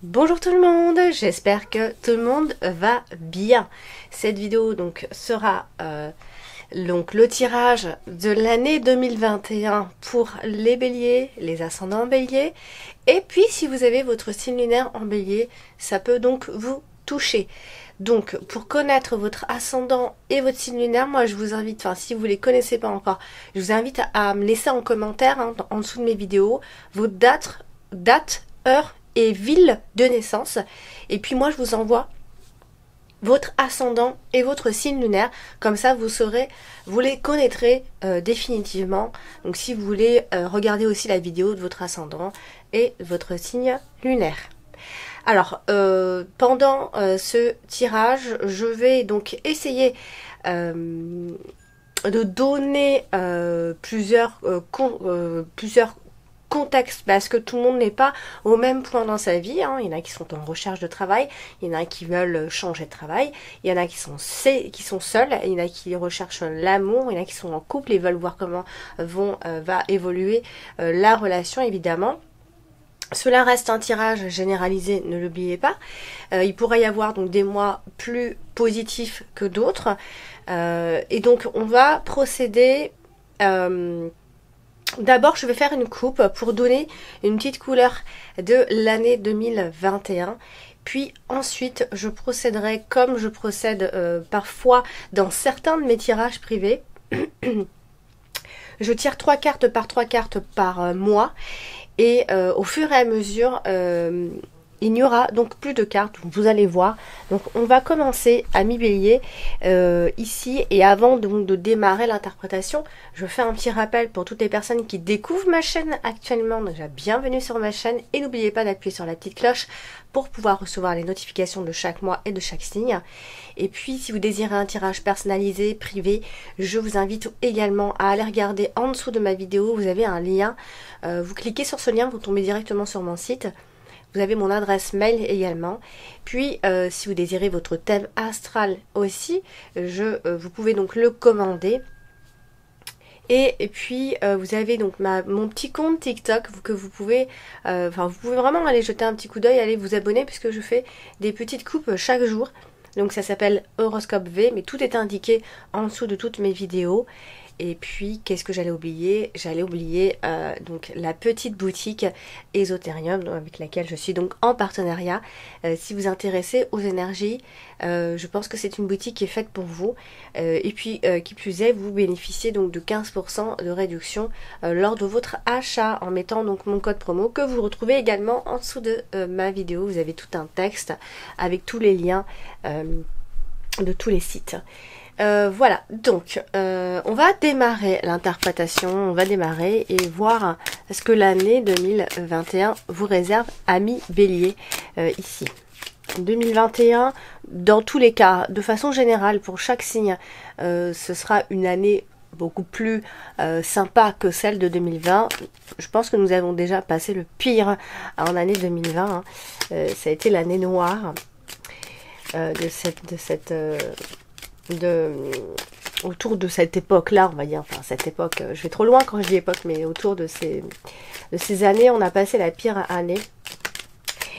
Bonjour tout le monde, j'espère que tout le monde va bien. Cette vidéo donc sera le tirage de l'année 2021 pour les béliers, les ascendants béliers. Et puis si vous avez votre signe lunaire en bélier, ça peut donc vous toucher. Donc pour connaître votre ascendant et votre signe lunaire, moi je vous invite, enfin si vous ne les connaissez pas encore, je vous invite à me laisser en commentaire en dessous de mes vidéos votre date, heure et ville de naissance. Et puis moi je vous envoie votre ascendant et votre signe lunaire, comme ça vous saurez, vous les connaîtrez définitivement. Donc si vous voulez regarder aussi la vidéo de votre ascendant et votre signe lunaire. Alors pendant ce tirage, je vais donc essayer de donner plusieurs contexte, parce que tout le monde n'est pas au même point dans sa vie, hein. Il y en a qui sont en recherche de travail, il y en a qui veulent changer de travail, il y en a qui sont seuls, il y en a qui recherchent l'amour, il y en a qui sont en couple et veulent voir comment va évoluer la relation, évidemment. Cela reste un tirage généralisé, ne l'oubliez pas. Il pourrait y avoir donc des mois plus positifs que d'autres. Et donc on va procéder... D'abord, je vais faire une coupe pour donner une petite couleur de l'année 2021. Puis ensuite, je procéderai comme je procède parfois dans certains de mes tirages privés. Je tire 3 cartes par mois. Et au fur et à mesure, il n'y aura donc plus de cartes, vous allez voir. Donc on va commencer à mi-bélier ici, et avant donc de démarrer l'interprétation, je fais un petit rappel pour toutes les personnes qui découvrent ma chaîne actuellement. Déjà bienvenue sur ma chaîne, et n'oubliez pas d'appuyer sur la petite cloche pour pouvoir recevoir les notifications de chaque mois et de chaque signe. Et puis si vous désirez un tirage personnalisé, privé, je vous invite également à aller regarder en dessous de ma vidéo, vous avez un lien, vous cliquez sur ce lien, vous tombez directement sur mon site. Vous avez mon adresse mail également. Puis, si vous désirez votre thème astral aussi, vous pouvez donc le commander. Et puis, vous avez donc mon petit compte TikTok que vous pouvez... vous pouvez vraiment aller jeter un petit coup d'œil, aller vous abonner, puisque je fais des petites coupes chaque jour. Donc, ça s'appelle Horoscope V, mais tout est indiqué en dessous de toutes mes vidéos. Et puis, qu'est-ce que j'allais oublier? J'allais oublier donc la petite boutique Esoterium avec laquelle je suis donc en partenariat. Si vous vous intéressez aux énergies, je pense que c'est une boutique qui est faite pour vous. Et puis, qui plus est, vous bénéficiez donc de 15% de réduction lors de votre achat en mettant donc mon code promo que vous retrouvez également en dessous de ma vidéo. Vous avez tout un texte avec tous les liens de tous les sites. Voilà, donc on va démarrer l'interprétation, on va démarrer et voir ce que l'année 2021 vous réserve, amis bélier, ici. 2021, dans tous les cas, de façon générale, pour chaque signe, ce sera une année beaucoup plus sympa que celle de 2020. Je pense que nous avons déjà passé le pire en année 2020, hein. Ça a été l'année noire autour de cette époque-là, on va dire, enfin cette époque, je vais trop loin quand je dis époque, mais autour de ces années, on a passé la pire année.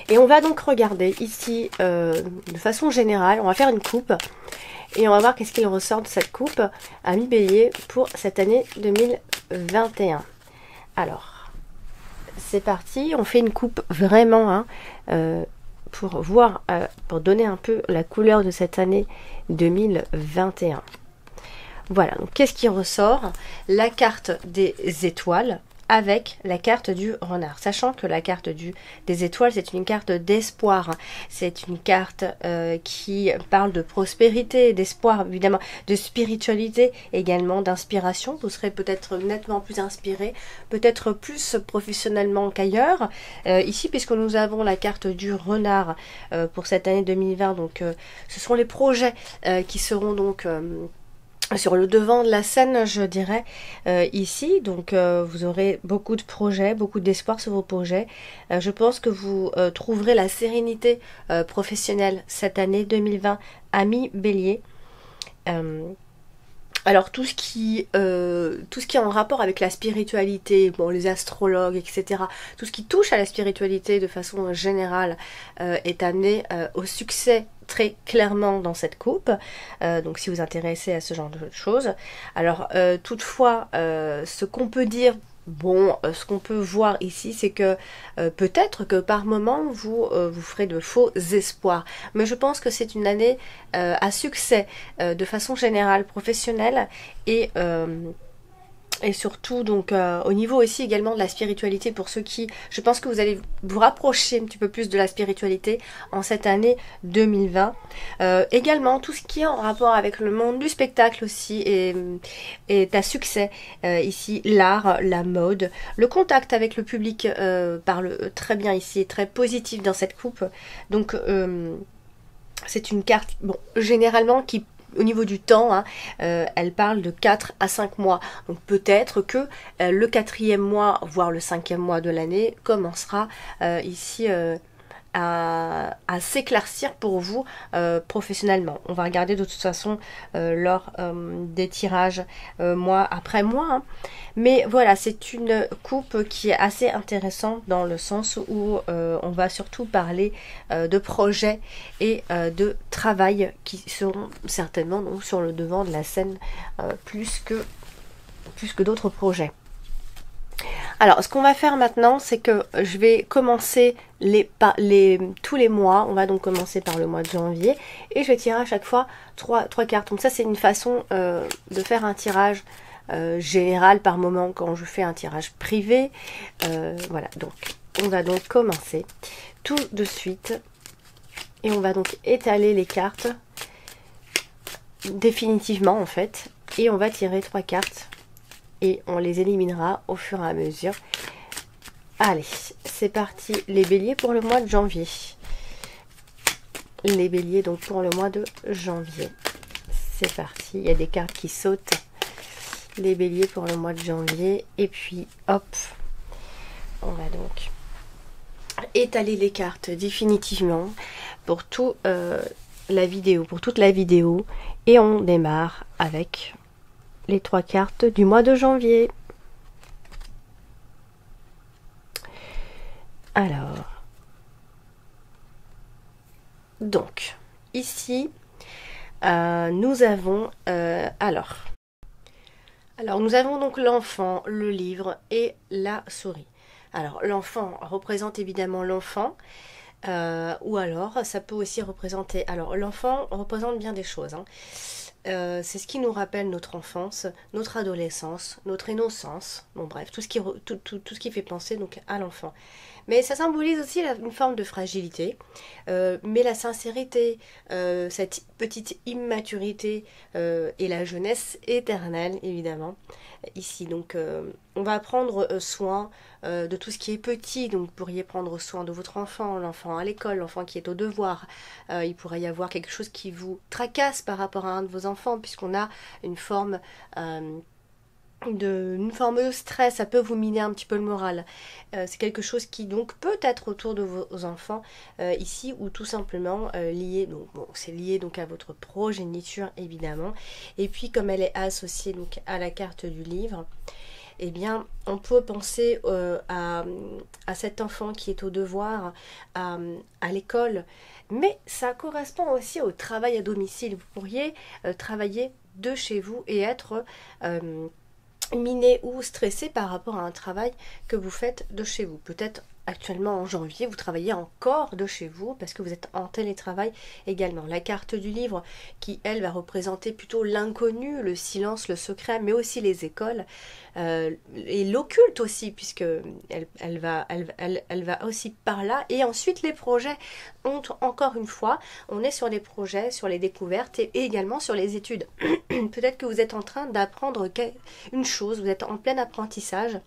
Et on va donc regarder ici, de façon générale, on va faire une coupe, et on va voir qu'est-ce qu'il ressort de cette coupe à mi-bélier pour cette année 2021. Alors, c'est parti, on fait une coupe vraiment, hein, pour voir, pour donner un peu la couleur de cette année 2021. Voilà, donc qu'est-ce qui ressort? La carte des étoiles avec la carte du renard. Sachant que la carte des étoiles, c'est une carte d'espoir. C'est une carte qui parle de prospérité, d'espoir, évidemment, de spiritualité, également d'inspiration. Vous serez peut-être nettement plus inspiré, peut-être plus professionnellement qu'ailleurs. Ici, puisque nous avons la carte du renard pour cette année 2020, donc ce sont les projets qui seront donc... sur le devant de la scène, je dirais, ici. Donc vous aurez beaucoup de projets, beaucoup d'espoir sur vos projets. Je pense que vous trouverez la sérénité professionnelle cette année 2020, amis bélier. Alors tout ce qui est en rapport avec la spiritualité, bon les astrologues, etc. Tout ce qui touche à la spiritualité de façon générale est amené au succès très clairement dans cette coupe. Donc si vous vous intéressez à ce genre de choses. Alors toutefois, ce qu'on peut dire, bon, ce qu'on peut voir ici, c'est que peut-être que par moment vous ferez de faux espoirs. Mais je pense que c'est une année à succès de façon générale, professionnelle et surtout donc au niveau aussi également de la spiritualité pour ceux qui, je pense que vous allez vous rapprocher un petit peu plus de la spiritualité en cette année 2020. Également tout ce qui est en rapport avec le monde du spectacle aussi est à succès. Ici l'art, la mode, le contact avec le public parle très bien ici, est très positif dans cette coupe. Donc c'est une carte, bon, généralement qui au niveau du temps, hein, elle parle de 4 à 5 mois. Donc peut-être que le 4e mois, voire le 5e mois de l'année, commencera ici à s'éclaircir pour vous professionnellement. On va regarder de toute façon lors des tirages mois après mois. Hein. Mais voilà, c'est une coupe qui est assez intéressante dans le sens où on va surtout parler de projets et de travail qui seront certainement donc, sur le devant de la scène plus que d'autres projets. Alors, ce qu'on va faire maintenant, c'est que je vais commencer tous les mois. On va donc commencer par le mois de janvier. Et je vais tirer à chaque fois 3 cartes. Donc ça, c'est une façon de faire un tirage général par moment quand je fais un tirage privé. Voilà, donc on va donc commencer tout de suite. Et on va donc étaler les cartes définitivement en fait. Et on va tirer 3 cartes. Et on les éliminera au fur et à mesure. Allez, c'est parti. Les béliers pour le mois de janvier. Les béliers donc pour le mois de janvier. C'est parti. Il y a des cartes qui sautent. Les béliers pour le mois de janvier. Et puis, hop. On va donc étaler les cartes définitivement pour toute la vidéo. Et on démarre avec les 3 cartes du mois de janvier. Alors, donc, ici, nous avons, alors, nous avons donc l'enfant, le livre et la souris. Alors, l'enfant représente évidemment l'enfant, ou alors, ça peut aussi représenter, alors, l'enfant représente bien des choses, hein. C'est ce qui nous rappelle notre enfance, notre adolescence, notre innocence, bon bref, tout ce qui fait penser donc à l'enfant. Mais ça symbolise aussi une forme de fragilité, mais la sincérité, cette petite immaturité et la jeunesse éternelle évidemment. Ici donc on va prendre soin de tout ce qui est petit, donc vous pourriez prendre soin de votre enfant, l'enfant à l'école, l'enfant qui est au devoir. Il pourrait y avoir quelque chose qui vous tracasse par rapport à un de vos enfants, puisqu'on a une forme de stress, ça peut vous miner un petit peu le moral. C'est quelque chose qui donc peut être autour de vos enfants ici, ou tout simplement lié, donc bon, c'est lié donc à votre progéniture évidemment. Et puis comme elle est associée donc à la carte du livre, eh bien, on peut penser à cet enfant qui est au devoir, à l'école, mais ça correspond aussi au travail à domicile. Vous pourriez travailler de chez vous et être miné ou stressé par rapport à un travail que vous faites de chez vous. Peut-être actuellement en janvier, vous travaillez encore de chez vous parce que vous êtes en télétravail également. La carte du livre qui, elle, va représenter plutôt l'inconnu, le silence, le secret, mais aussi les écoles et l'occulte aussi, puisque elle va aussi par là. Et ensuite, les projets ont, encore une fois, on est sur les projets, sur les découvertes et également sur les études. Peut-être que vous êtes en train d'apprendre une chose, vous êtes en plein apprentissage.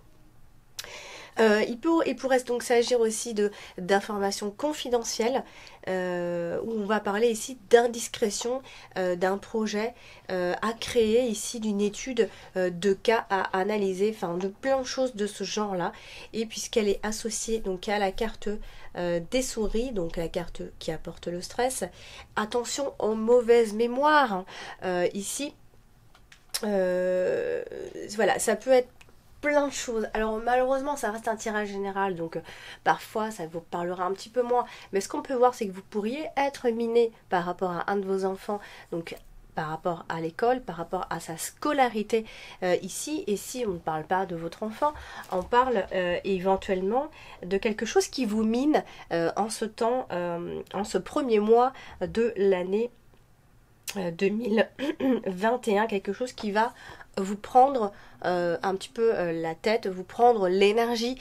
Il pourrait donc s'agir aussi d'informations confidentielles où on va parler ici d'indiscrétion d'un projet à créer ici, d'une étude de cas à analyser, enfin de plein de choses de ce genre-là. Et puisqu'elle est associée donc à la carte des souris, donc la carte qui apporte le stress, attention aux mauvaises mémoires ici. Voilà, ça peut être plein de choses. Alors malheureusement ça reste un tirage général, donc parfois ça vous parlera un petit peu moins, mais ce qu'on peut voir c'est que vous pourriez être miné par rapport à un de vos enfants, donc par rapport à l'école, par rapport à sa scolarité ici. Et si on ne parle pas de votre enfant, on parle éventuellement de quelque chose qui vous mine en ce temps, en ce premier mois de l'année 2021, quelque chose qui va vous prendre un petit peu la tête, vous prendre l'énergie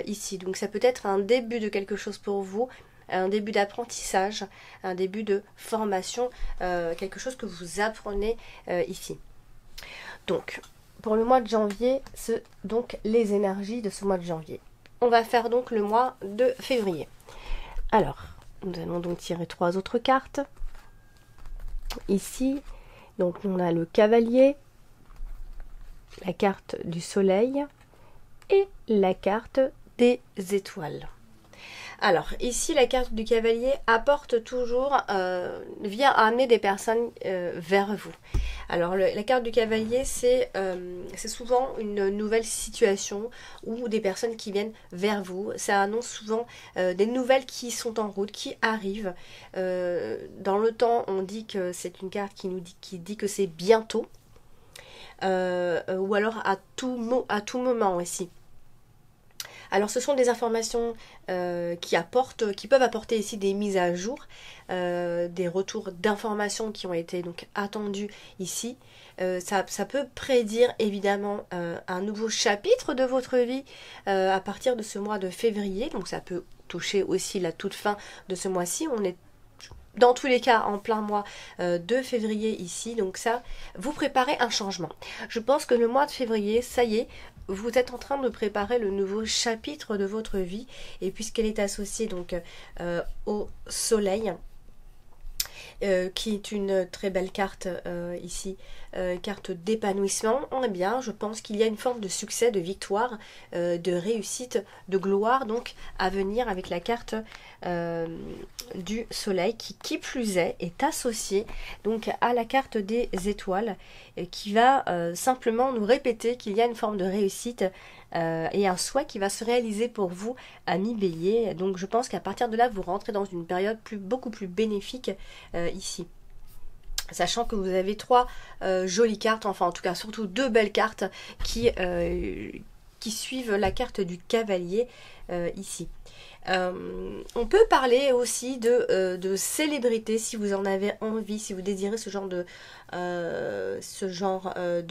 ici. Donc ça peut être un début de quelque chose pour vous, un début d'apprentissage, un début de formation, quelque chose que vous apprenez ici. Donc pour le mois de janvier, donc les énergies de ce mois de janvier. On va faire donc le mois de février. Alors, nous allons donc tirer 3 autres cartes. Ici, donc on a le cavalier, la carte du soleil et la carte des étoiles. Alors ici la carte du cavalier apporte toujours, vient amener des personnes vers vous. Alors la carte du cavalier c'est souvent une nouvelle situation ou des personnes qui viennent vers vous. Ça annonce souvent des nouvelles qui sont en route, qui arrivent. Dans le temps on dit que c'est une carte qui dit que c'est bientôt. Ou alors à tout moment aussi. Alors ce sont des informations qui peuvent apporter ici des mises à jour, des retours d'informations qui ont été donc attendus ici. Ça peut prédire évidemment un nouveau chapitre de votre vie à partir de ce mois de février. Donc ça peut toucher aussi la toute fin de ce mois-ci. On est dans tous les cas en plein mois de février ici, donc ça, vous préparez un changement. Je pense que le mois de février, ça y est, vous êtes en train de préparer le nouveau chapitre de votre vie, et puisqu'elle est associée donc au soleil, qui est une très belle carte ici, carte d'épanouissement, eh bien je pense qu'il y a une forme de succès, de victoire, de réussite, de gloire donc à venir avec la carte du soleil qui plus est associée donc à la carte des étoiles qui va simplement nous répéter qu'il y a une forme de réussite et un souhait qui va se réaliser pour vous, amis Bélier. Donc je pense qu'à partir de là vous rentrez dans une période beaucoup plus bénéfique ici. Sachant que vous avez 3 jolies cartes, enfin en tout cas surtout 2 belles cartes qui suivent la carte du cavalier ici. On peut parler aussi de célébrité si vous en avez envie, si vous désirez ce genre de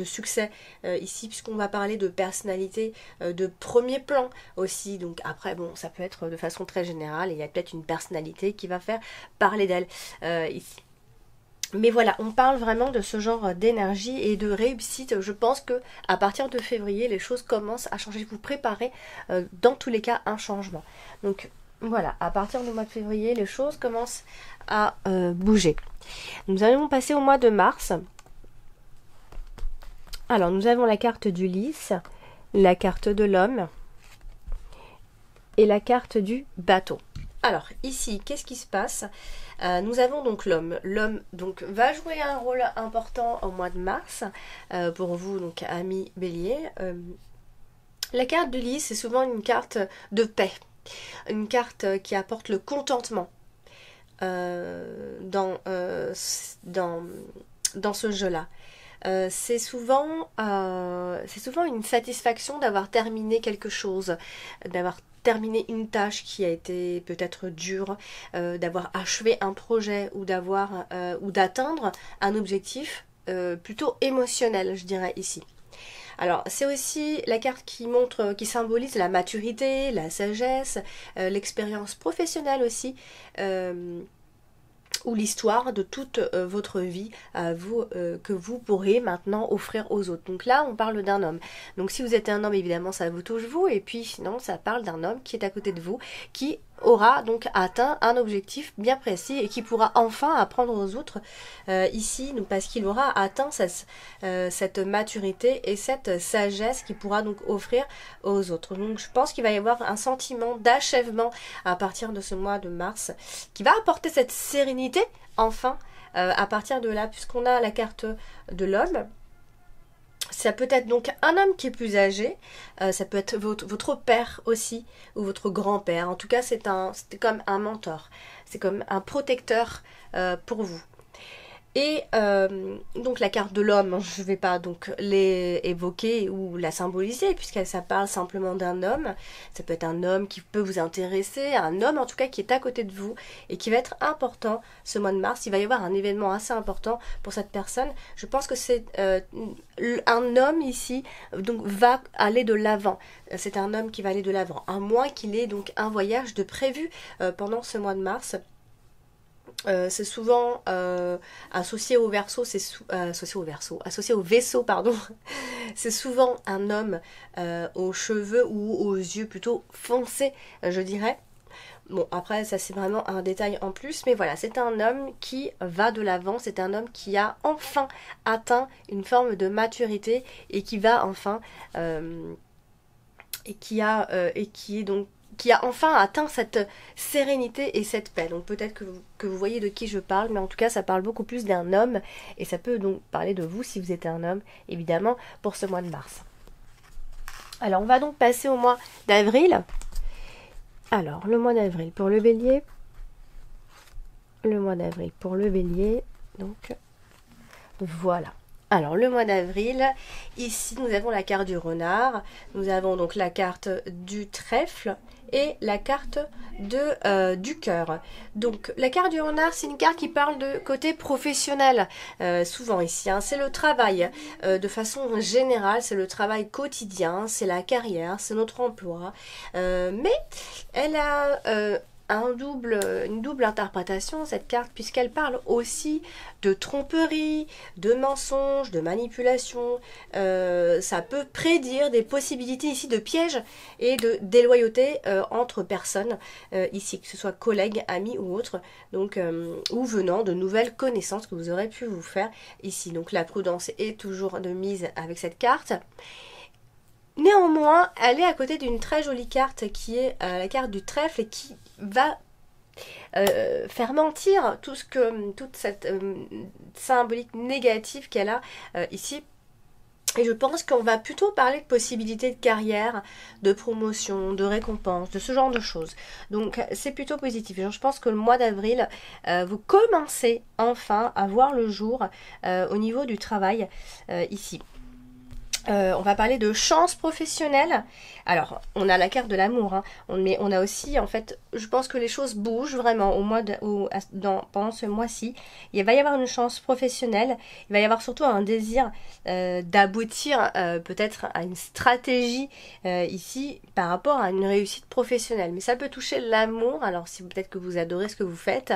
succès ici, puisqu'on va parler de personnalité de premier plan aussi. Donc après bon, ça peut être de façon très générale et il y a peut-être une personnalité qui va faire parler d'elle ici. Mais voilà, on parle vraiment de ce genre d'énergie et de réussite. Je pense que à partir de février, les choses commencent à changer. Vous préparez dans tous les cas un changement. Donc voilà, à partir du mois de février, les choses commencent à bouger. Nous allons passer au mois de mars. Alors nous avons la carte du lys, la carte de l'homme et la carte du bateau. Alors ici, qu'est-ce qui se passe? Nous avons donc l'homme. L'homme donc va jouer un rôle important au mois de mars pour vous, donc amis Bélier. La carte du lys, c'est souvent une carte de paix, une carte qui apporte le contentement dans ce jeu-là. C'est souvent une satisfaction d'avoir terminé quelque chose, d'avoir terminé une tâche qui a été peut-être dure, d'avoir achevé un projet ou d'atteindre un objectif plutôt émotionnel, je dirais ici. Alors c'est aussi la carte qui symbolise la maturité, la sagesse, l'expérience professionnelle aussi, ou l'histoire de toute votre vie que vous pourrez maintenant offrir aux autres. Donc là on parle d'un homme. Donc si vous êtes un homme, évidemment ça vous touche vous, et puis sinon ça parle d'un homme qui est à côté de vous, qui aura donc atteint un objectif bien précis et qui pourra enfin apprendre aux autres ici, donc parce qu'il aura atteint cette maturité et cette sagesse qu'il pourra donc offrir aux autres. Donc je pense qu'il va y avoir un sentiment d'achèvement à partir de ce mois de mars qui va apporter cette sérénité enfin à partir de là, puisqu'on a la carte de l'homme. Ça peut être donc un homme qui est plus âgé, ça peut être votre père aussi, ou votre grand-père. En tout cas, c'est comme un mentor, c'est comme un protecteur pour vous. Et donc la carte de l'homme, je ne vais pas donc l'évoquer ou la symboliser puisque ça parle simplement d'un homme. Ça peut être un homme qui peut vous intéresser, un homme en tout cas qui est à côté de vous et qui va être important ce mois de mars. Il va y avoir un événement assez important pour cette personne. Je pense que c'est un homme ici donc va aller de l'avant. C'est un homme qui va aller de l'avant, à moins qu'il ait donc un voyage de prévu pendant ce mois de mars. C'est souvent associé au Verseau, associé au vaisseau, pardon. C'est souvent un homme aux cheveux ou aux yeux plutôt foncés, je dirais. Bon, après, ça c'est vraiment un détail en plus, mais voilà, c'est un homme qui va de l'avant, c'est un homme qui a enfin atteint une forme de maturité et qui va enfin et qui est donc qui a enfin atteint cette sérénité et cette paix. Donc peut-être que vous voyez de qui je parle, mais en tout cas ça parle beaucoup plus d'un homme, et ça peut donc parler de vous si vous êtes un homme, évidemment, pour ce mois de mars. Alors on va donc passer au mois d'avril. Alors le mois d'avril pour le bélier. Le mois d'avril pour le bélier, donc voilà. Alors le mois d'avril, ici nous avons la carte du renard, nous avons donc la carte du trèfle et la carte du cœur. Donc la carte du renard, c'est une carte qui parle de côté professionnel, souvent ici, hein, c'est le travail, de façon générale, c'est le travail quotidien, c'est la carrière, c'est notre emploi, mais elle a une double interprétation, cette carte, puisqu'elle parle aussi de tromperie, de mensonges, de manipulation. Ça peut prédire des possibilités ici de pièges et de déloyauté entre personnes ici, que ce soit collègues, amis ou autres, donc ou venant de nouvelles connaissances que vous aurez pu vous faire ici. Donc la prudence est toujours de mise avec cette carte. Néanmoins, elle est à côté d'une très jolie carte qui est la carte du trèfle et qui va faire mentir toute cette symbolique négative qu'elle a ici. Et je pense qu'on va plutôt parler de possibilités de carrière, de promotion, de récompense, de ce genre de choses. Donc c'est plutôt positif. Je pense que le mois d'avril, vous commencez enfin à voir le jour au niveau du travail ici. On va parler de chance professionnelle. Alors, on a la carte de l'amour, hein, mais on a aussi, en fait, je pense que les choses bougent vraiment pendant ce mois-ci. Il va y avoir une chance professionnelle, il va y avoir surtout un désir d'aboutir peut-être à une stratégie ici par rapport à une réussite professionnelle. Mais ça peut toucher l'amour, alors si peut-être que vous adorez ce que vous faites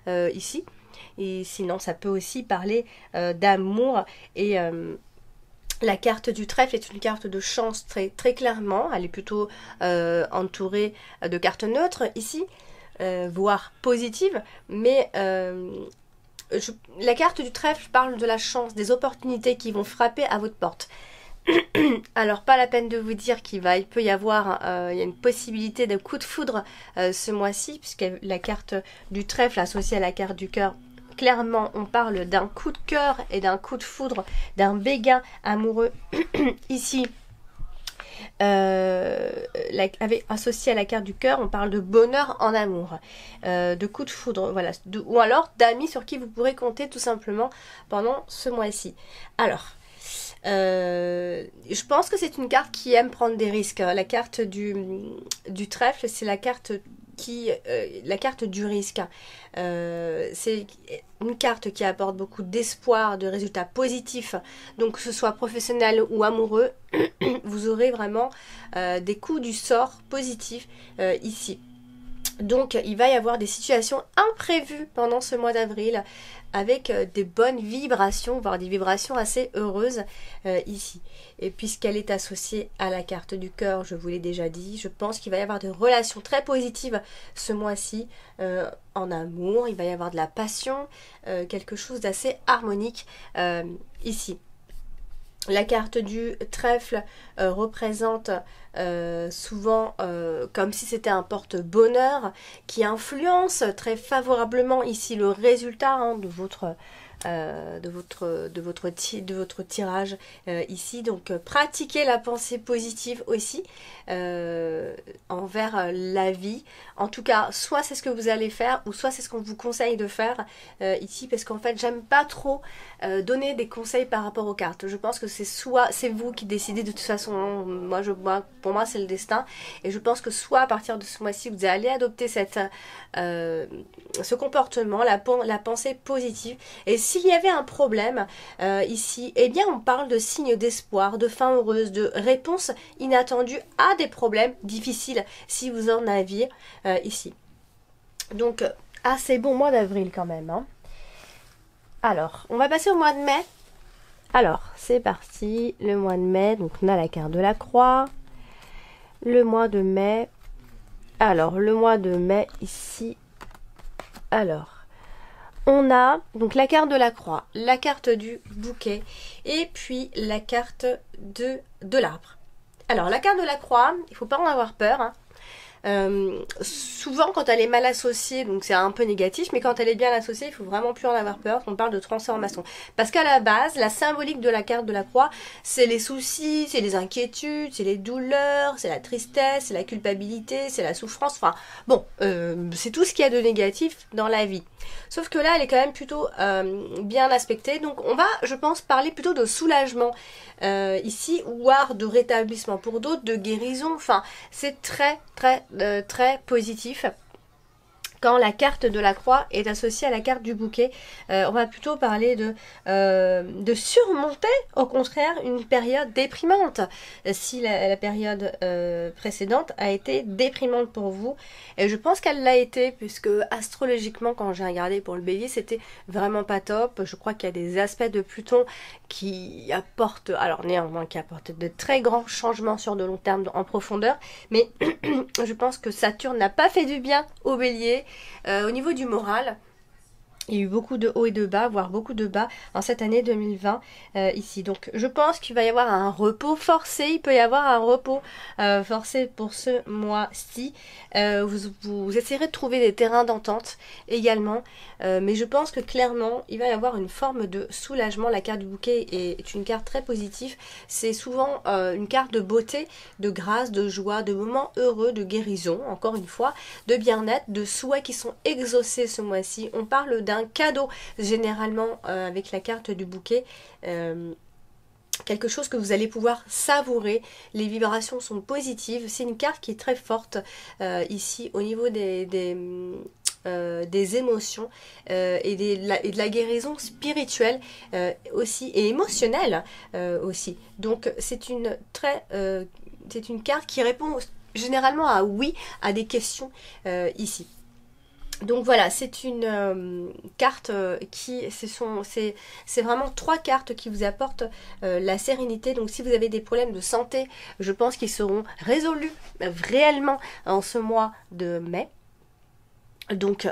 ici, et sinon ça peut aussi parler d'amour et... la carte du trèfle est une carte de chance très, très clairement. Elle est plutôt entourée de cartes neutres ici, voire positives. Mais la carte du trèfle parle de la chance, des opportunités qui vont frapper à votre porte. Alors pas la peine de vous dire il peut y avoir il y a une possibilité de coup de foudre ce mois-ci, puisque la carte du trèfle associée à la carte du cœur, clairement, on parle d'un coup de cœur et d'un coup de foudre, d'un béguin amoureux ici. Associé à la carte du cœur, on parle de bonheur en amour, de coup de foudre, voilà, ou alors d'amis sur qui vous pourrez compter tout simplement pendant ce mois-ci. Alors, je pense que c'est une carte qui aime prendre des risques. La carte du trèfle, c'est la carte la carte du risque. C'est une carte qui apporte beaucoup d'espoir, de résultats positifs. Donc que ce soit professionnel ou amoureux, vous aurez vraiment des coups du sort positifs ici. Donc il va y avoir des situations imprévues pendant ce mois d'avril avec des bonnes vibrations, voire des vibrations assez heureuses ici. Et puisqu'elle est associée à la carte du cœur, je vous l'ai déjà dit, je pense qu'il va y avoir des relations très positives ce mois-ci en amour. Il va y avoir de la passion, quelque chose d'assez harmonique ici. La carte du trèfle représente souvent comme si c'était un porte-bonheur qui influence très favorablement ici le résultat de votre de votre tirage ici. Donc pratiquez la pensée positive aussi envers la vie. En tout cas, soit c'est ce que vous allez faire, ou soit c'est ce qu'on vous conseille de faire ici, parce qu'en fait j'aime pas trop donner des conseils par rapport aux cartes. Je pense que c'est vous qui décidez de toute façon, hein. Pour moi c'est le destin, et je pense que soit à partir de ce mois-ci vous allez adopter ce comportement, la pensée positive. Et s'il y avait un problème ici, eh bien on parle de signes d'espoir, de fin heureuse, de réponse inattendue à des problèmes difficiles si vous en aviez ici. Donc assez bon mois d'avril quand même, hein. Alors, on va passer au mois de mai. Alors, c'est parti, le mois de mai, donc on a la carte de la croix, le mois de mai. Alors, le mois de mai ici, alors, on a donc la carte de la croix, la carte du bouquet et puis la carte de l'arbre. Alors, la carte de la croix, il ne faut pas en avoir peur, hein. Souvent quand elle est mal associée, donc c'est un peu négatif, mais quand elle est bien associée, il faut vraiment plus en avoir peur. On parle de transformation, parce qu'à la base, la symbolique de la carte de la croix, c'est les soucis, c'est les inquiétudes, c'est les douleurs, c'est la tristesse, c'est la culpabilité, c'est la souffrance. Enfin bon, c'est tout ce qu'il y a de négatif dans la vie. Sauf que là, elle est quand même plutôt bien aspectée. Donc on va, je pense, parler plutôt de soulagement ici, voire de rétablissement pour d'autres, de guérison. Enfin, c'est très positif. Quand la carte de la croix est associée à la carte du bouquet, on va plutôt parler de surmonter, au contraire, une période déprimante. Si la période précédente a été déprimante pour vous, et je pense qu'elle l'a été, puisque astrologiquement, quand j'ai regardé pour le bélier, c'était vraiment pas top. Je crois qu'il y a des aspects de Pluton qui apportent, alors néanmoins qui apportent de très grands changements sur de long terme en profondeur, mais je pense que Saturne n'a pas fait du bien au bélier. Au niveau du moral, il y a eu beaucoup de hauts et de bas, voire beaucoup de bas en cette année 2020 ici. Donc je pense qu'il va y avoir un repos forcé, il peut y avoir un repos forcé pour ce mois-ci. Vous essayerez de trouver des terrains d'entente également, mais je pense que clairement il va y avoir une forme de soulagement. La carte du bouquet est une carte très positive, c'est souvent une carte de beauté, de grâce, de joie, de moments heureux, de guérison, encore une fois, de bien-être, de souhaits qui sont exaucés ce mois-ci. On parle d'un cadeau généralement avec la carte du bouquet, quelque chose que vous allez pouvoir savourer. Les vibrations sont positives, c'est une carte qui est très forte ici au niveau des émotions et de la guérison spirituelle aussi, et émotionnelle aussi. Donc c'est une carte qui répond généralement à oui à des questions ici. Donc voilà, c'est une carte c'est vraiment 3 cartes qui vous apportent la sérénité. Donc si vous avez des problèmes de santé, je pense qu'ils seront résolus réellement en ce mois de mai. Donc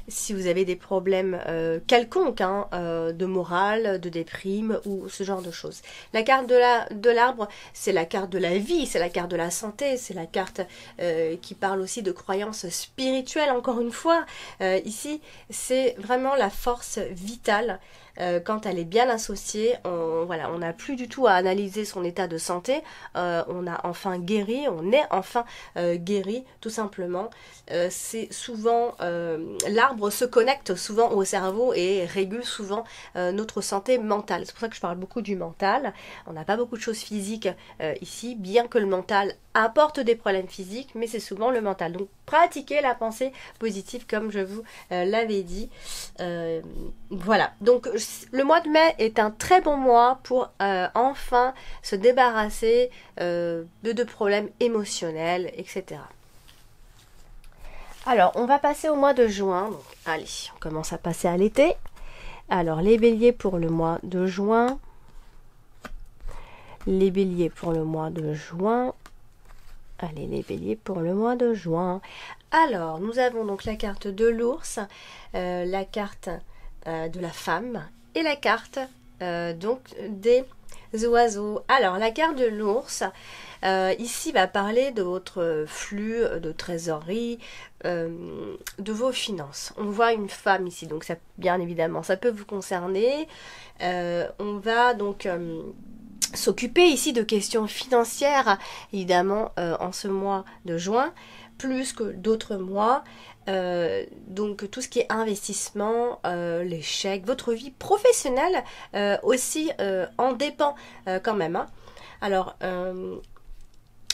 si vous avez des problèmes quelconques, hein, de morale, de déprime ou ce genre de choses. La carte de l'arbre, c'est la carte de la vie, c'est la carte de la santé, c'est la carte qui parle aussi de croyances spirituelles, encore une fois. Ici, c'est vraiment la force vitale. Quand elle est bien associée, on n'a plus du tout à analyser son état de santé, on a enfin guéri, on est enfin guéri, tout simplement. C'est souvent, l'arbre se connecte souvent au cerveau et régule souvent notre santé mentale. C'est pour ça que je parle beaucoup du mental. On n'a pas beaucoup de choses physiques ici, bien que le mental apporte des problèmes physiques, mais c'est souvent le mental. Donc pratiquez la pensée positive comme je vous l'avais dit. Voilà, donc le mois de mai est un très bon mois pour enfin se débarrasser de problèmes émotionnels, etc. Alors, on va passer au mois de juin. Donc, allez, on commence à passer à l'été. Alors, les béliers pour le mois de juin. Les béliers pour le mois de juin. Allez, les béliers pour le mois de juin. Alors, nous avons donc la carte de l'ours, la carte de la femme et la carte donc des oiseaux. Alors, la carte de l'ours, ici va parler de votre flux de trésorerie, de vos finances. On voit une femme ici, donc ça, bien évidemment, ça peut vous concerner. On va donc s'occuper ici de questions financières, évidemment, en ce mois de juin, plus que d'autres mois. Donc tout ce qui est investissement, les chèques, votre vie professionnelle aussi en dépend quand même. Hein. Alors,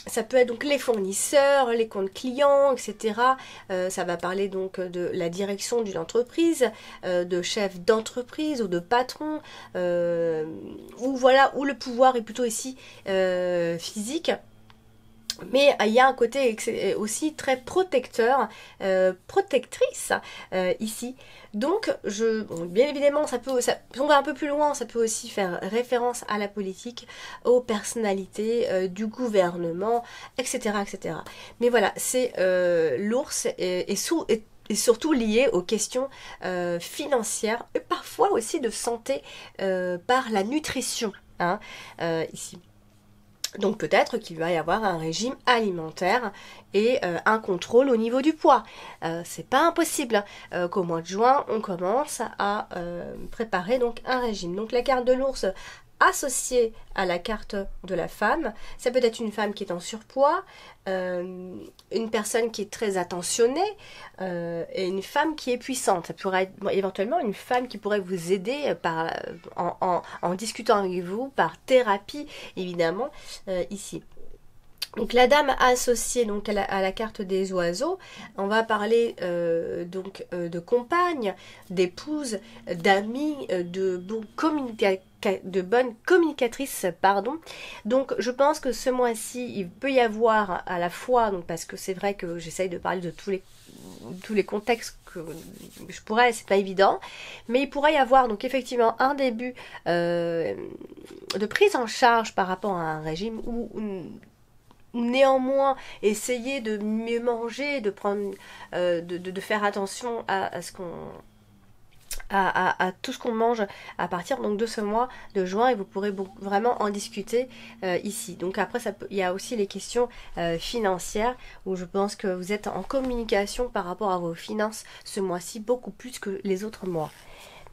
ça peut être donc les fournisseurs, les comptes clients, etc. Ça va parler donc de la direction d'une entreprise, de chef d'entreprise ou de patron, ou voilà, où le pouvoir est plutôt ici physique. Mais il y a un côté aussi très protecteur, protectrice ici. Donc, bien évidemment, on va un peu plus loin, ça peut aussi faire référence à la politique, aux personnalités du gouvernement, etc., etc. Mais voilà, c'est l'ours est surtout lié aux questions financières et parfois aussi de santé par la nutrition, hein, ici. Donc peut-être qu'il va y avoir un régime alimentaire et un contrôle au niveau du poids. C'est pas impossible qu'au mois de juin, on commence à préparer donc un régime. Donc la carte de l'ours associée à la carte de la femme, ça peut être une femme qui est en surpoids, une personne qui est très attentionnée et une femme qui est puissante. Ça pourrait être éventuellement une femme qui pourrait vous aider en discutant avec vous, par thérapie évidemment, ici. Donc la dame associée donc à la carte des oiseaux, on va parler de compagne, d'épouse, d'amis, de bonnes communicatrices, pardon. Donc je pense que ce mois-ci, il peut y avoir à la fois, donc parce que c'est vrai que j'essaye de parler de tous les contextes que je pourrais, c'est pas évident, mais il pourrait y avoir donc effectivement un début de prise en charge par rapport à un régime où néanmoins essayer de mieux manger, de prendre, de faire attention à ce qu'on à tout ce qu'on mange à partir donc de ce mois de juin, et vous pourrez vraiment en discuter ici. Donc après il y a aussi les questions financières où je pense que vous êtes en communication par rapport à vos finances ce mois-ci beaucoup plus que les autres mois.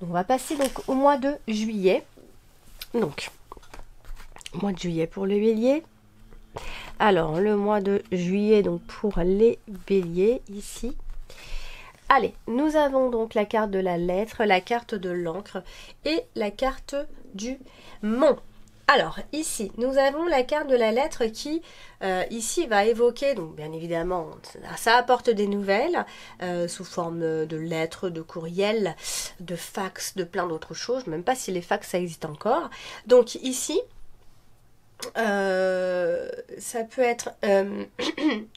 Donc on va passer donc au mois de juillet. Donc mois de juillet pour le bélier. Alors le mois de juillet donc pour les béliers ici. Allez, nous avons donc la carte de la lettre, la carte de l'encre et la carte du mont. Alors, ici, nous avons la carte de la lettre qui, ici, va évoquer, donc bien évidemment, ça apporte des nouvelles sous forme de lettres, de courriels, de fax, de plein d'autres choses. Je ne sais même pas si les fax, ça existe encore. Donc, ici, ça peut être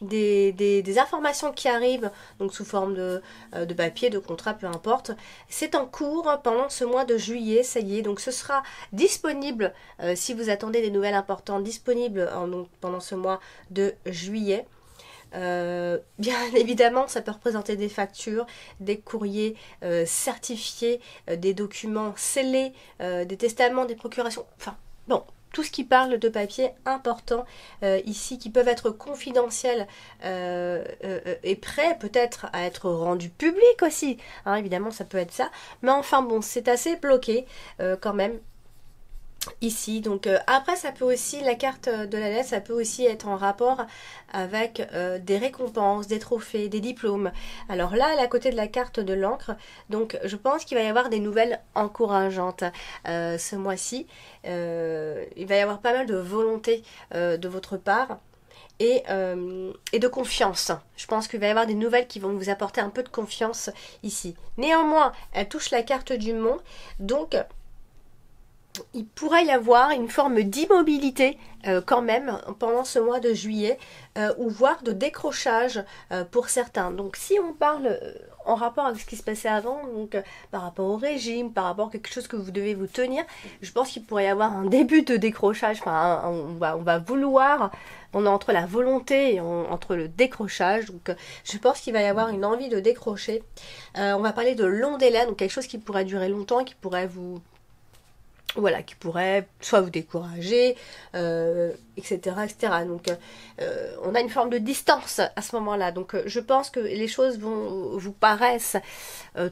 des informations qui arrivent donc sous forme de papier, de contrat, peu importe. C'est en cours pendant ce mois de juillet, ça y est, donc ce sera disponible si vous attendez des nouvelles importantes, disponibles donc, pendant ce mois de juillet. Bien évidemment, ça peut représenter des factures, des courriers certifiés, des documents scellés, des testaments, des procurations, enfin bon, tout ce qui parle de papier important ici, qui peuvent être confidentiels et prêts peut-être à être rendus publics aussi. Hein, évidemment, ça peut être ça. Mais enfin bon, c'est assez bloqué quand même. Ici, donc après ça peut aussi, la carte de la lettre, ça peut aussi être en rapport avec des récompenses, des trophées, des diplômes. Alors là, à côté de la carte de l'encre, donc je pense qu'il va y avoir des nouvelles encourageantes ce mois-ci. Il va y avoir pas mal de volonté de votre part. Et de confiance. Je pense qu'il va y avoir des nouvelles qui vont vous apporter un peu de confiance ici. Néanmoins, elle touche la carte du mont, donc il pourrait y avoir une forme d'immobilité quand même pendant ce mois de juillet ou voire de décrochage pour certains. Donc si on parle en rapport avec ce qui se passait avant, donc par rapport au régime, par rapport à quelque chose que vous devez vous tenir, je pense qu'il pourrait y avoir un début de décrochage. Enfin, on va vouloir, on est entre la volonté et entre le décrochage. Donc je pense qu'il va y avoir une envie de décrocher. On va parler de long délai, donc quelque chose qui pourrait durer longtemps, qui pourrait vous voilà, qui pourrait soit vous décourager, etc., etc. Donc, on a une forme de distance à ce moment-là. Donc, je pense que les choses vous paraissent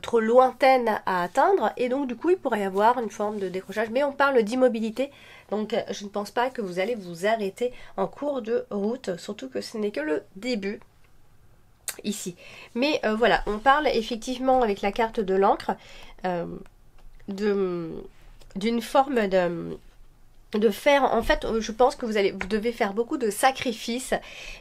trop lointaines à atteindre, et donc, du coup, il pourrait y avoir une forme de décrochage. Mais on parle d'immobilité, donc je ne pense pas que vous allez vous arrêter en cours de route, surtout que ce n'est que le début ici. Mais voilà, on parle effectivement avec la carte de l'encre de d'une forme de faire, en fait, je pense que vous devez faire beaucoup de sacrifices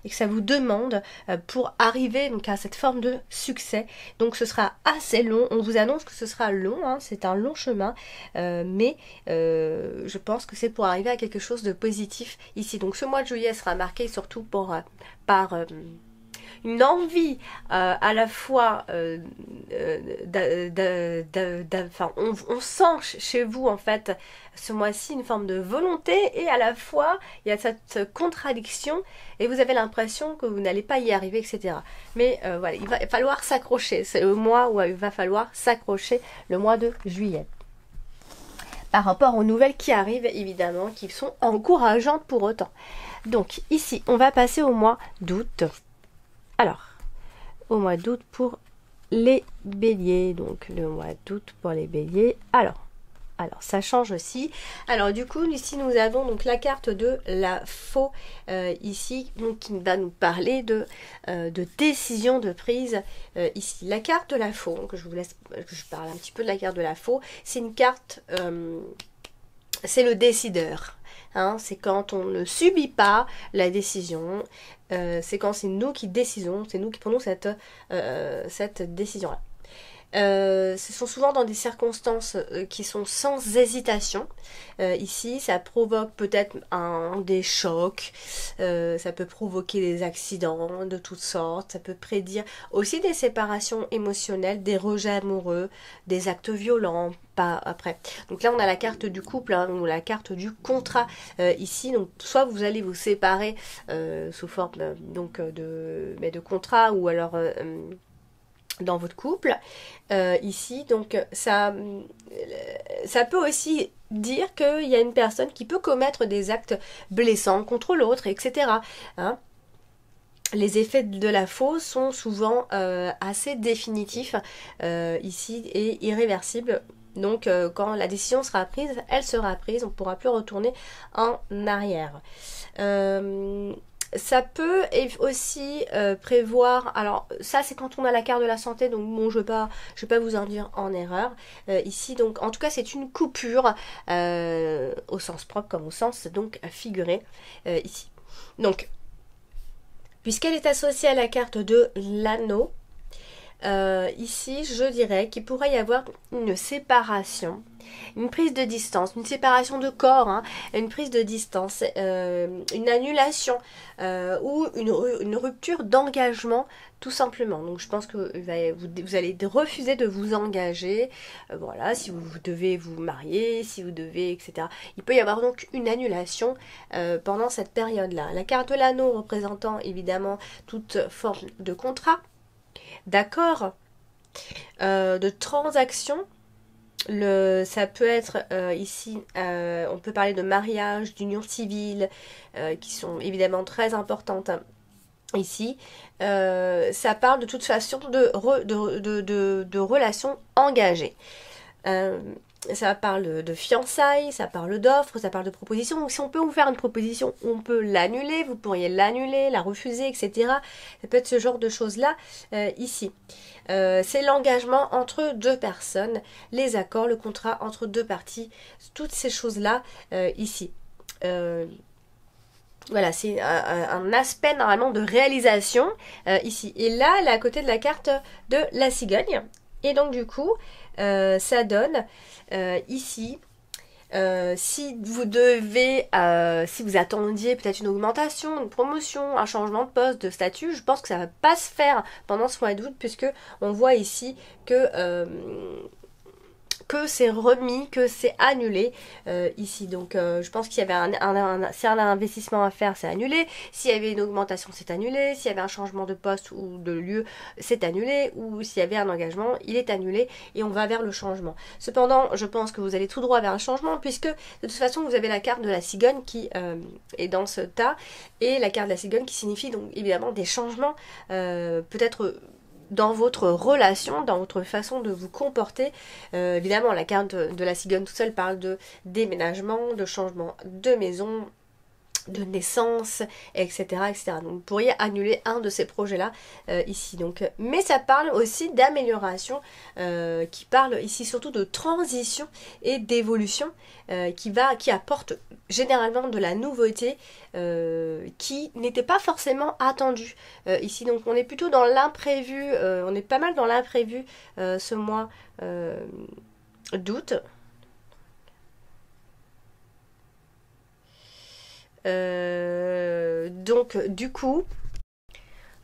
et que ça vous demande pour arriver donc à cette forme de succès. Donc ce sera assez long, on vous annonce que ce sera long, hein, c'est un long chemin, mais je pense que c'est pour arriver à quelque chose de positif ici. Donc ce mois de juillet sera marqué surtout par une envie à la fois on sent chez vous en fait ce mois-ci une forme de volonté, et à la fois il y a cette contradiction et vous avez l'impression que vous n'allez pas y arriver, etc. Mais voilà, il va falloir s'accrocher, c'est le mois où il va falloir s'accrocher, le mois de juillet, par rapport aux nouvelles qui arrivent, évidemment, qui sont encourageantes pour autant. Donc ici on va passer au mois d'août. Alors, au mois d'août pour les béliers. Donc, le mois d'août pour les béliers. Alors, ça change aussi. Alors, du coup, ici, nous avons donc la carte de la faux, ici, donc, qui va nous parler de décision de prise, ici. La carte de la faux, donc, je vous laisse, je parle un petit peu de la carte de la faux. C'est une carte, c'est le décideur. Hein, c'est quand on ne subit pas la décision, c'est quand c'est nous qui décidons, c'est nous qui prenons cette décision-là. Ce sont souvent dans des circonstances qui sont sans hésitation. Ici, ça provoque peut-être des chocs, ça peut provoquer des accidents de toutes sortes, ça peut prédire aussi des séparations émotionnelles, des rejets amoureux, des actes violents, pas après. Donc là, on a la carte du couple, hein, ou la carte du contrat ici. Donc, soit vous allez vous séparer sous forme de contrat, ou alors dans votre couple ici. Donc ça peut aussi dire qu'il y a une personne qui peut commettre des actes blessants contre l'autre, etc. Hein. Les effets de la faux sont souvent assez définitifs ici et irréversibles. Donc quand la décision sera prise, elle sera prise, on ne pourra plus retourner en arrière. Ça peut aussi prévoir, alors ça c'est quand on a la carte de la santé, donc bon, je vais pas vous induire en erreur ici. Donc en tout cas c'est une coupure au sens propre comme au sens donc figuré ici. Donc puisqu'elle est associée à la carte de l'anneau, ici je dirais qu'il pourrait y avoir une séparation, une prise de distance, une séparation de corps, hein, une prise de distance, une annulation ou une rupture d'engagement tout simplement. Donc je pense que vous allez refuser de vous engager, voilà, si vous devez vous marier, si vous devez, etc. Il peut y avoir donc une annulation pendant cette période-là. La carte de l'anneau représentant évidemment toute forme de contrat, d'accord, de transaction. Ça peut être ici, on peut parler de mariage, d'union civile, qui sont évidemment très importantes ici. Ça parle de toute façon de relations engagées. Ça parle de fiançailles, ça parle d'offres, ça parle de propositions. Donc si on peut vous faire une proposition, on peut l'annuler, vous pourriez l'annuler, la refuser, etc. Ça peut être ce genre de choses-là ici. C'est l'engagement entre deux personnes, les accords, le contrat entre deux parties, toutes ces choses-là ici. Voilà, c'est un aspect normalement de réalisation ici. Et là, elle est à côté de la carte de la cigogne. Et donc du coup, ça donne ici, si vous attendiez peut-être une augmentation, une promotion, un changement de poste, de statut, je pense que ça ne va pas se faire pendant ce mois d'août, puisque on voit ici que que c'est remis, que c'est annulé ici. Donc je pense qu'il y avait si un investissement à faire, c'est annulé. S'il y avait une augmentation, c'est annulé. S'il y avait un changement de poste ou de lieu, c'est annulé. Ou s'il y avait un engagement, il est annulé et on va vers le changement. Cependant, je pense que vous allez tout droit vers un changement puisque de toute façon, vous avez la carte de la cigogne qui est dans ce tas et la carte de la cigogne qui signifie donc évidemment des changements, peut-être dans votre relation, dans votre façon de vous comporter. Évidemment, la carte de la cigogne toute seule parle de déménagement, de changement de maison, de naissance, etc., etc. Donc vous pourriez annuler un de ces projets-là ici. Donc, mais ça parle aussi d'amélioration, qui parle ici surtout de transition et d'évolution, qui apporte généralement de la nouveauté qui n'était pas forcément attendue ici. Donc on est plutôt dans l'imprévu, on est pas mal dans l'imprévu ce mois d'août. Donc du coup,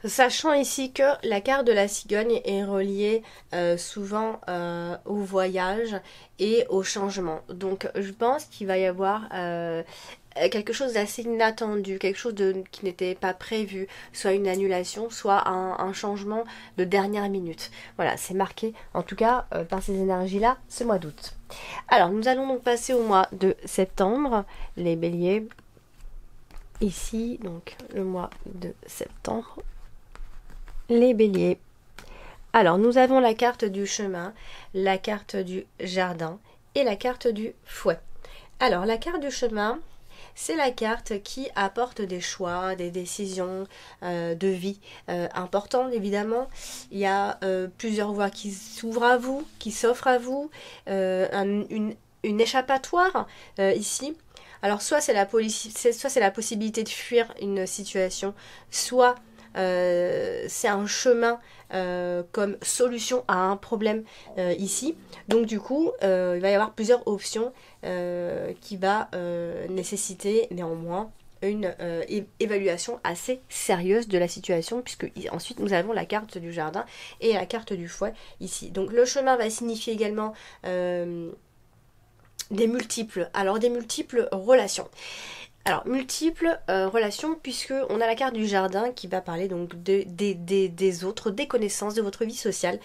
sachant ici que la carte de la cigogne est reliée souvent au voyage et au changement. Donc je pense qu'il va y avoir quelque chose d'assez inattendu, quelque chose qui n'était pas prévu, soit une annulation, soit un changement de dernière minute. Voilà, c'est marqué en tout cas par ces énergies-là ce mois d'août. Alors nous allons donc passer au mois de septembre, les béliers. Ici, donc le mois de septembre, les béliers. Alors, nous avons la carte du chemin, la carte du jardin et la carte du fouet. Alors, la carte du chemin, c'est la carte qui apporte des choix, des décisions de vie importantes, évidemment. Il y a plusieurs voies qui s'ouvrent à vous, qui s'offrent à vous, une échappatoire ici. Alors soit c'est la possibilité de fuir une situation, soit c'est un chemin comme solution à un problème ici. Donc du coup, il va y avoir plusieurs options qui va nécessiter néanmoins une évaluation assez sérieuse de la situation, puisque ensuite nous avons la carte du jardin et la carte du fouet ici. Donc le chemin va signifier également des multiples relations. Alors, multiples relations, puisque on a la carte du jardin qui va parler donc des autres, des connaissances, de votre vie sociale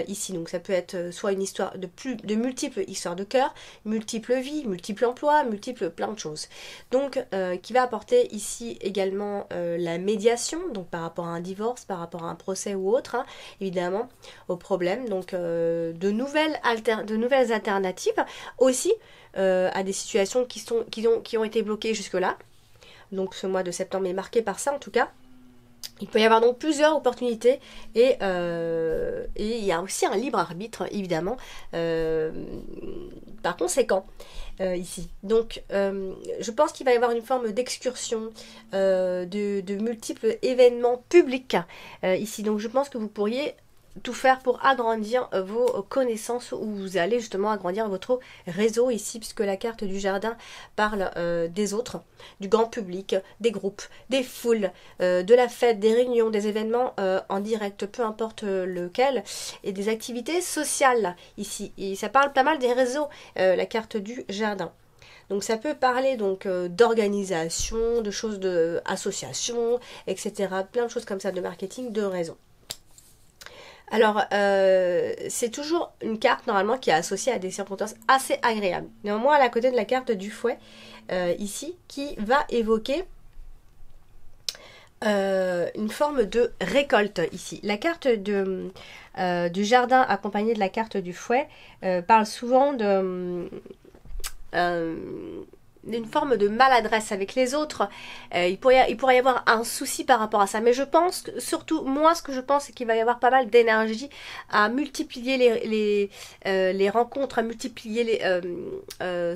ici. Donc ça peut être soit une histoire de multiples histoires de cœur, multiples vies, multiples emplois, multiples plein de choses. Donc qui va apporter ici également la médiation, donc par rapport à un divorce, par rapport à un procès ou autre, hein, évidemment, au problème. Donc de nouvelles alternatives aussi. À des situations qui ont été bloquées jusque-là. Donc ce mois de septembre est marqué par ça en tout cas. Il peut y avoir donc plusieurs opportunités et il y a aussi un libre arbitre évidemment par conséquent ici. Donc je pense qu'il va y avoir une forme d'excursion de multiples événements publics ici. Donc je pense que vous pourriez tout faire pour agrandir vos connaissances, ou vous allez justement agrandir votre réseau ici, puisque la carte du jardin parle des autres, du grand public, des groupes, des foules, de la fête, des réunions, des événements en direct, peu importe lequel, et des activités sociales ici. Et ça parle pas mal des réseaux, la carte du jardin. Donc ça peut parler donc d'organisation, de choses d'association, etc. Plein de choses comme ça, de marketing, de réseau. Alors, c'est toujours une carte normalement qui est associée à des circonstances assez agréables. Néanmoins, à côté de la carte du fouet, ici, qui va évoquer une forme de récolte ici. La carte du jardin accompagnée de la carte du fouet parle souvent d'une forme de maladresse avec les autres. Il pourrait y avoir un souci par rapport à ça, mais je pense que, surtout moi ce que je pense c'est qu'il va y avoir pas mal d'énergie à multiplier les rencontres, à multiplier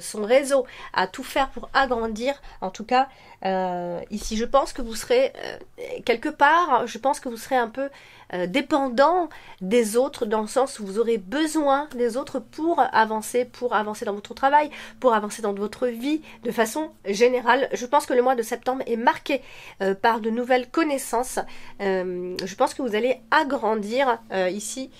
son réseau, à tout faire pour agrandir. En tout cas ici je pense que vous serez quelque part, je pense que vous serez un peu dépendant des autres, dans le sens où vous aurez besoin des autres pour avancer dans votre travail, pour avancer dans votre vie de façon générale. Je pense que le mois de septembre est marqué par de nouvelles connaissances. Je pense que vous allez agrandir ici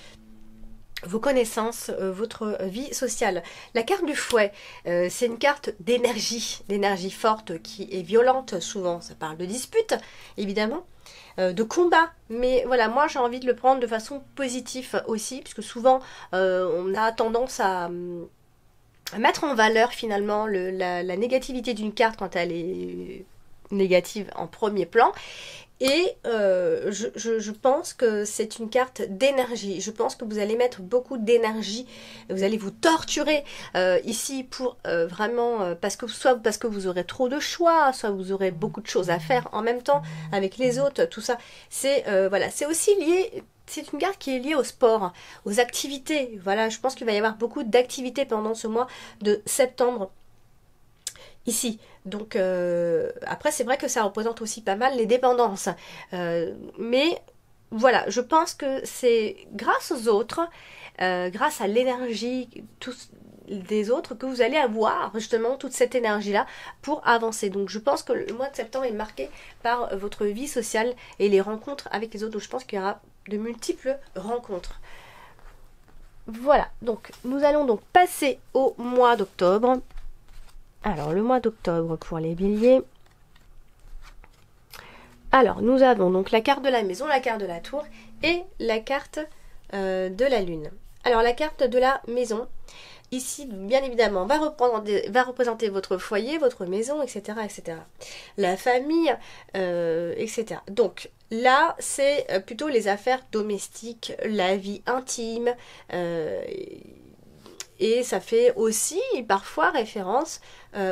vos connaissances, votre vie sociale. La carte du fouet, c'est une carte d'énergie forte qui est violente souvent. Ça parle de dispute, évidemment, de combat. Mais voilà, moi j'ai envie de le prendre de façon positive aussi, puisque souvent on a tendance à mettre en valeur finalement la négativité d'une carte quand elle est négative en premier plan. Et je pense que c'est une carte d'énergie. Je pense que vous allez mettre beaucoup d'énergie. Vous allez vous torturer ici pour vraiment soit parce que vous aurez trop de choix, soit vous aurez beaucoup de choses à faire en même temps avec les autres. Tout ça, c'est voilà, c'est aussi lié. C'est une carte qui est liée au sport, aux activités. Voilà, je pense qu'il va y avoir beaucoup d'activités pendant ce mois de septembre ici. Donc après c'est vrai que ça représente aussi pas mal les dépendances. Mais voilà, je pense que c'est grâce aux autres, grâce à l'énergie des autres que vous allez avoir justement toute cette énergie-là pour avancer. Donc je pense que le mois de septembre est marqué par votre vie sociale et les rencontres avec les autres. Donc je pense qu'il y aura de multiples rencontres. Voilà, donc nous allons donc passer au mois d'octobre. Alors, le mois d'octobre pour les béliers. Alors, nous avons donc la carte de la maison, la carte de la tour et la carte de la lune. Alors, la carte de la maison, ici, bien évidemment, va représenter votre foyer, votre maison, etc., etc. La famille, etc. Donc, là, c'est plutôt les affaires domestiques, la vie intime, et ça fait aussi parfois référence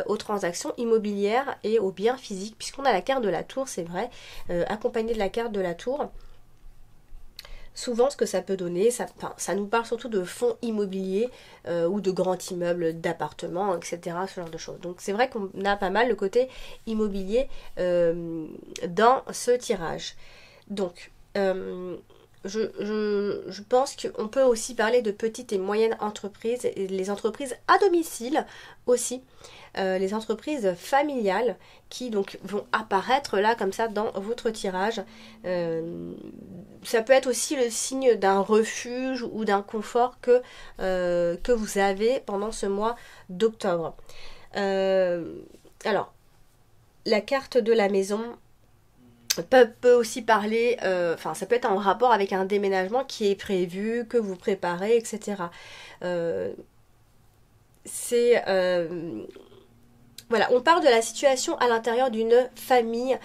aux transactions immobilières et aux biens physiques, puisqu'on a la carte de la tour, c'est vrai, accompagnée de la carte de la tour. Souvent, ce que ça peut donner, ça nous parle surtout de fonds immobiliers ou de grands immeubles, d'appartements, etc., ce genre de choses. Donc c'est vrai qu'on a pas mal le côté immobilier dans ce tirage. Donc, je pense qu'on peut aussi parler de petites et moyennes entreprises, et les entreprises à domicile aussi, les entreprises familiales qui donc vont apparaître là comme ça dans votre tirage. Ça peut être aussi le signe d'un refuge ou d'un confort que vous avez pendant ce mois d'octobre. Alors, la carte de la maison peut aussi parler, ça peut être en rapport avec un déménagement qui est prévu, que vous préparez, etc. Voilà, on parle de la situation à l'intérieur d'une famille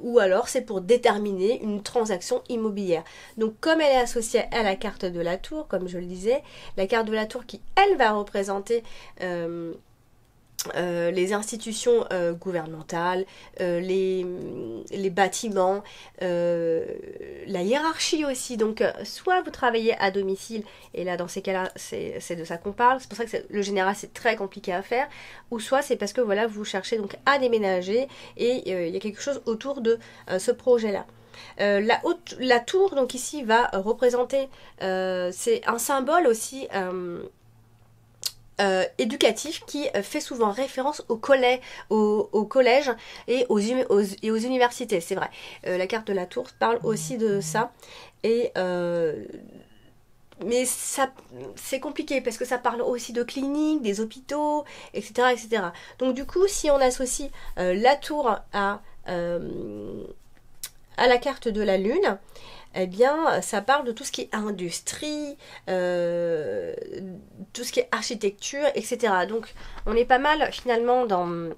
ou alors c'est pour déterminer une transaction immobilière. Donc comme elle est associée à la carte de la tour, comme je le disais, la carte de la tour qui, elle, va représenter les institutions gouvernementales, les bâtiments, la hiérarchie aussi. Donc soit vous travaillez à domicile, et là dans ces cas-là c'est de ça qu'on parle, c'est pour ça que le général c'est très compliqué à faire, ou soit c'est parce que voilà vous cherchez donc à déménager et il y a quelque chose autour de ce projet-là. La tour donc ici va représenter, c'est un symbole aussi éducatif qui fait souvent référence au collège et aux universités, c'est vrai. La carte de la tour parle aussi de ça. Et mais ça c'est compliqué parce que ça parle aussi de cliniques, des hôpitaux, etc., etc. Donc du coup, si on associe la tour à la carte de la lune, eh bien, ça parle de tout ce qui est industrie, tout ce qui est architecture, etc. Donc, on est pas mal finalement dans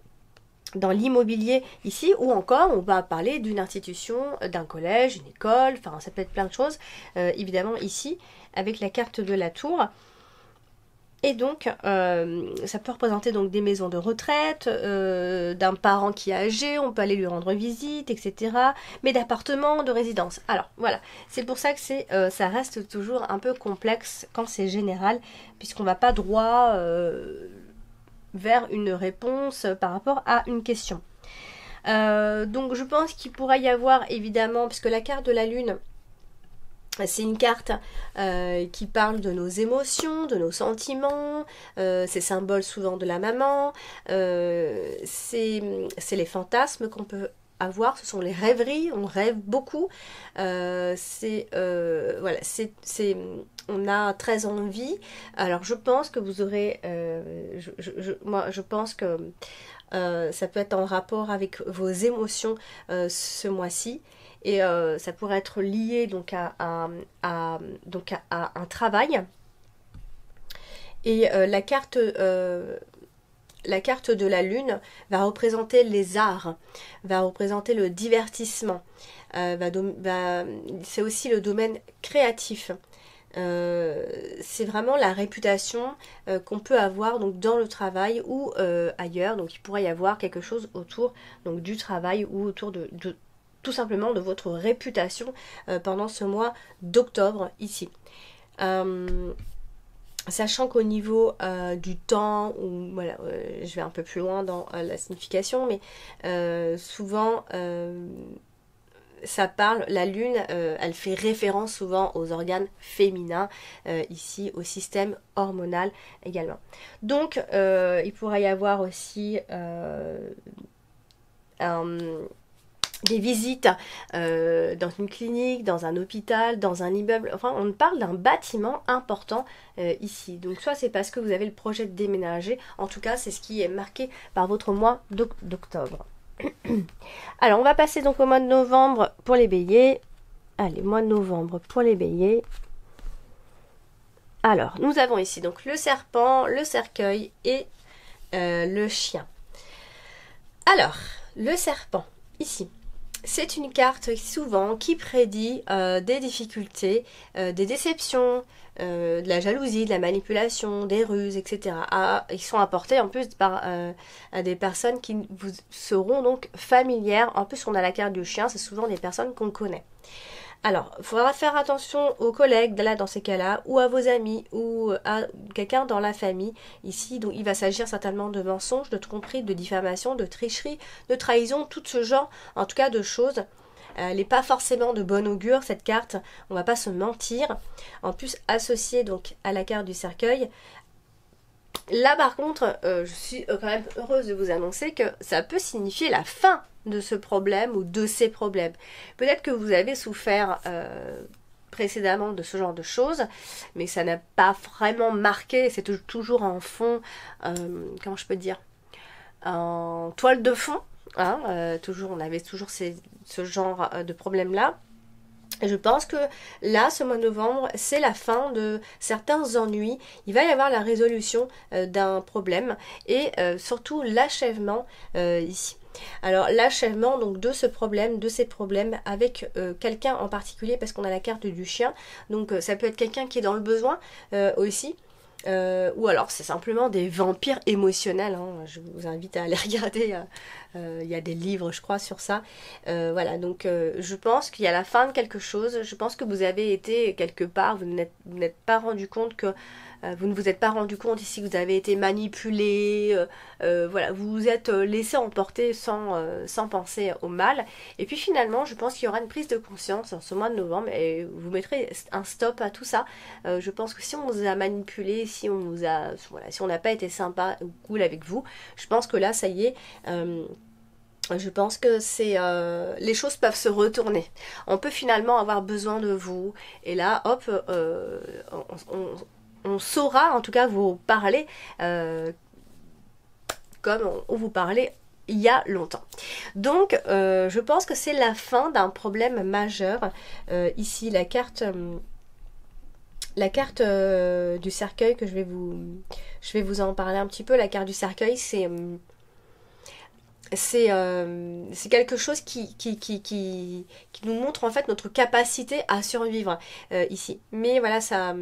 l'immobilier ici, ou encore on va parler d'une institution, d'un collège, une école, enfin ça peut être plein de choses, évidemment ici, avec la carte de la tour. Et donc, ça peut représenter donc des maisons de retraite, d'un parent qui est âgé, on peut aller lui rendre visite, etc. Mais d'appartements, de résidence. Alors, voilà. C'est pour ça que ça reste toujours un peu complexe quand c'est général, puisqu'on va pas droit vers une réponse par rapport à une question. Donc, je pense qu'il pourrait y avoir, évidemment, puisque la carte de la Lune, c'est une carte qui parle de nos émotions, de nos sentiments, c'est symbole souvent de la maman, c'est les fantasmes qu'on peut avoir, ce sont les rêveries, on rêve beaucoup, voilà, c'est on a très envie. Alors je pense que vous aurez, moi je pense que ça peut être en rapport avec vos émotions ce mois-ci. Et ça pourrait être lié donc à un travail. Et la carte de la lune va représenter les arts, va représenter le divertissement, c'est aussi le domaine créatif. C'est vraiment la réputation qu'on peut avoir donc dans le travail ou ailleurs. Donc il pourrait y avoir quelque chose autour donc du travail ou autour de tout simplement de votre réputation pendant ce mois d'octobre ici. Sachant qu'au niveau du temps, ou voilà, je vais un peu plus loin dans la signification, mais souvent ça parle, la lune, elle fait référence souvent aux organes féminins, ici au système hormonal également. Donc il pourrait y avoir aussi des visites dans une clinique, dans un hôpital, dans un immeuble. Enfin, on parle d'un bâtiment important ici. Donc soit c'est parce que vous avez le projet de déménager, en tout cas c'est ce qui est marqué par votre mois d'octobre. Alors on va passer donc au mois de novembre pour les béliers. Allez, mois de novembre pour les béliers. Alors, nous avons ici donc le serpent, le cercueil et le chien. Alors, le serpent, ici. C'est une carte souvent qui prédit des difficultés, des déceptions, de la jalousie, de la manipulation, des ruses, etc. Ils sont apportés en plus par à des personnes qui vous seront donc familières. En plus, on a la carte du chien, c'est souvent des personnes qu'on connaît. Alors, il faudra faire attention aux collègues, là, dans ces cas-là, ou à vos amis, ou à quelqu'un dans la famille. Ici, donc, il va s'agir certainement de mensonges, de tromperies, de diffamation, de tricherie, de trahison, tout ce genre, en tout cas, de choses. Elle n'est pas forcément de bon augure, cette carte, on va pas se mentir. En plus, associée donc à la carte du cercueil, là, par contre, je suis quand même heureuse de vous annoncer que ça peut signifier la fin de ce problème ou de ces problèmes. Peut-être que vous avez souffert précédemment de ce genre de choses, mais ça n'a pas vraiment marqué, c'est toujours en fond, comment je peux dire, en toile de fond, hein, toujours, on avait toujours ce genre de problème-là. Je pense que là, ce mois de novembre, c'est la fin de certains ennuis. Il va y avoir la résolution d'un problème et surtout l'achèvement ici. Alors l'achèvement donc de ce problème, de ces problèmes avec quelqu'un en particulier parce qu'on a la carte du chien. Donc ça peut être quelqu'un qui est dans le besoin aussi. Ou alors c'est simplement des vampires émotionnels, hein. Je vous invite à aller regarder, il y a des livres je crois sur ça. Voilà, donc je pense qu'il y a la fin de quelque chose, je pense que vous avez été quelque part, vous n'êtes pas rendu compte que vous ne vous êtes pas rendu compte ici que vous avez été manipulé, voilà, vous vous êtes laissé emporter sans penser au mal. Et puis finalement, je pense qu'il y aura une prise de conscience en ce mois de novembre et vous mettrez un stop à tout ça. Je pense que si on vous a manipulé, si on nous a, voilà, si on n'a pas été sympa ou cool avec vous, je pense que là, ça y est. Je pense que les choses peuvent se retourner. On peut finalement avoir besoin de vous. Et là, hop, on saura en tout cas vous parler comme on vous parlait il y a longtemps. Donc je pense que c'est la fin d'un problème majeur. Ici la carte du cercueil que je vais vous en parler un petit peu. La carte du cercueil, c'est quelque chose qui nous montre en fait notre capacité à survivre ici. Mais voilà, ça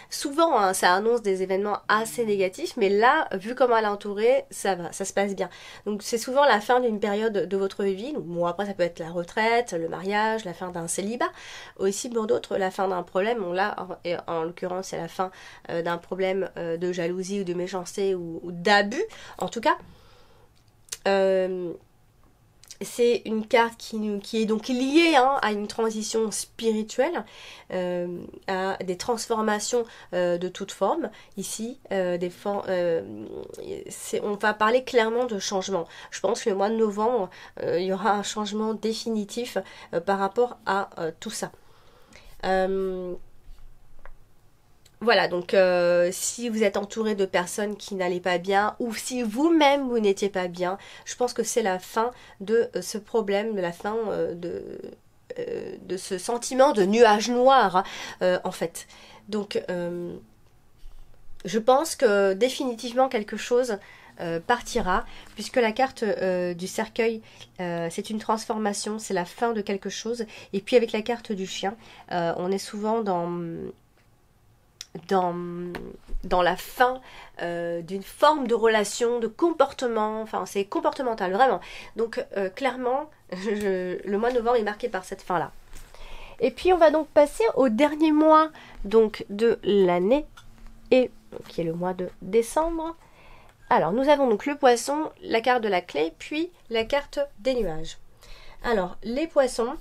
souvent hein, ça annonce des événements assez négatifs, mais là, vu comment elle est entourée, ça va, ça se passe bien. Donc c'est souvent la fin d'une période de votre vie. Donc, bon, après ça peut être la retraite, le mariage, la fin d'un célibat. Aussi pour d'autres, la fin d'un problème. Bon, là, en l'occurrence, c'est la fin d'un problème de jalousie ou de méchanceté ou d'abus, en tout cas. C'est une carte qui est donc liée hein, à une transition spirituelle, à des transformations de toute forme. Ici, on va parler clairement de changement. Je pense que le mois de novembre, il y aura un changement définitif par rapport à tout ça. voilà, donc si vous êtes entouré de personnes qui n'allaient pas bien, ou si vous-même vous n'étiez pas bien, je pense que c'est la fin de ce problème, de la fin de ce sentiment de nuage noir, en fait. Donc, je pense que définitivement quelque chose partira, puisque la carte du cercueil, c'est une transformation, c'est la fin de quelque chose. Et puis avec la carte du chien, on est souvent dans la fin d'une forme de relation, de comportement, enfin c'est comportemental, vraiment. Donc clairement, le mois de novembre est marqué par cette fin-là. Et puis on va donc passer au dernier mois donc de l'année, et qui est le mois de décembre. Alors nous avons donc le poisson, la carte de la clé, puis la carte des nuages. Alors les poissons,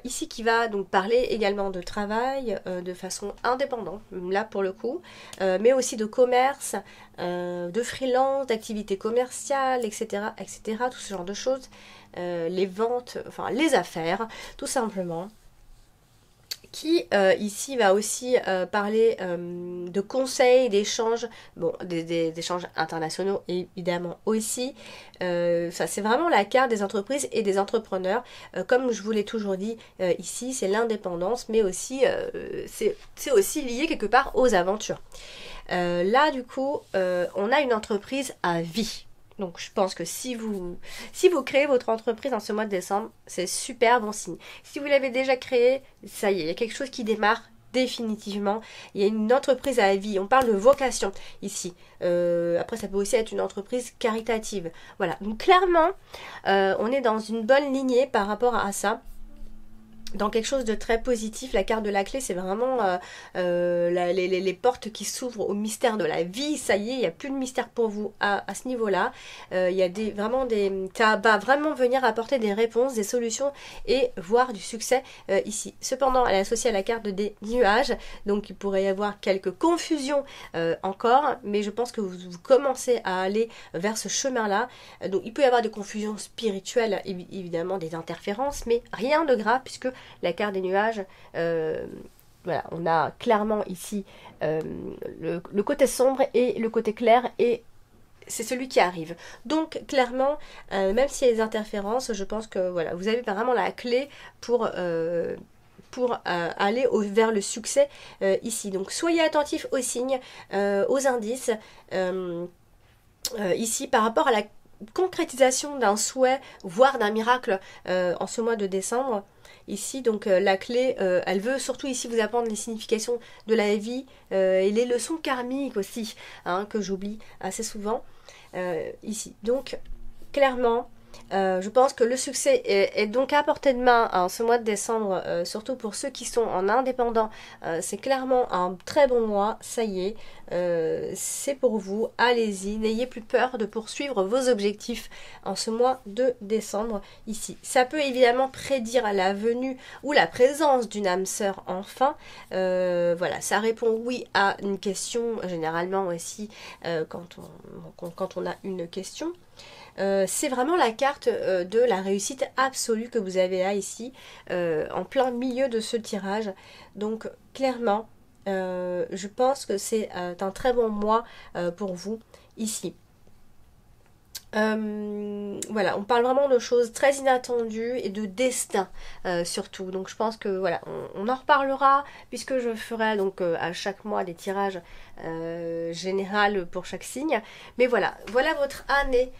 ici qui va donc parler également de travail de façon indépendante, là pour le coup, mais aussi de commerce, de freelance, d'activité commerciale, etc., etc., tout ce genre de choses, les ventes, enfin les affaires, tout simplement. Qui ici va aussi parler de conseils, d'échanges, bon, des échanges internationaux évidemment aussi. Ça c'est vraiment la carte des entreprises et des entrepreneurs. Comme je vous l'ai toujours dit ici, c'est l'indépendance, mais aussi c'est aussi lié quelque part aux aventures. Là du coup, on a une entreprise à vie. Donc je pense que si vous créez votre entreprise en ce mois de décembre, c'est super bon signe. Si vous l'avez déjà créée, ça y est, il y a quelque chose qui démarre définitivement. Il y a une entreprise à vie. On parle de vocation ici. Après, ça peut aussi être une entreprise caritative. Voilà. Donc clairement, on est dans une bonne lignée par rapport à ça. Dans quelque chose de très positif. La carte de la clé, c'est vraiment les portes qui s'ouvrent au mystère de la vie. Ça y est, il n'y a plus de mystère pour vous à ce niveau-là. Il y a ça va vraiment venir apporter des réponses, des solutions et voir du succès ici. Cependant, elle est associée à la carte des nuages, donc il pourrait y avoir quelques confusions encore, mais je pense que vous commencez à aller vers ce chemin-là. Donc il peut y avoir des confusions spirituelles, évidemment des interférences, mais rien de grave puisque la carte des nuages, voilà, on a clairement ici le côté sombre et le côté clair, et c'est celui qui arrive. Donc clairement, même s'il y a des interférences, je pense que voilà, vous avez vraiment la clé pour aller vers le succès ici. Donc soyez attentifs aux signes, aux indices. Ici, par rapport à la concrétisation d'un souhait, voire d'un miracle en ce mois de décembre. Ici, donc la clé, elle veut surtout ici vous apprendre les significations de la vie et les leçons karmiques aussi, hein, que j'oublie assez souvent ici. Donc, clairement, je pense que le succès est donc à portée de main en ce mois de décembre, surtout pour ceux qui sont en indépendant. C'est clairement un très bon mois, ça y est, c'est pour vous, allez-y, n'ayez plus peur de poursuivre vos objectifs en ce mois de décembre ici. Ça peut évidemment prédire la venue ou la présence d'une âme sœur enfin, voilà, ça répond oui à une question, généralement aussi quand on a une question. C'est vraiment la carte de la réussite absolue que vous avez là ici, en plein milieu de ce tirage. Donc clairement, je pense que c'est un très bon mois pour vous ici. Voilà, on parle vraiment de choses très inattendues et de destin surtout. Donc je pense que voilà, on en reparlera puisque je ferai donc à chaque mois des tirages général pour chaque signe. Mais voilà votre année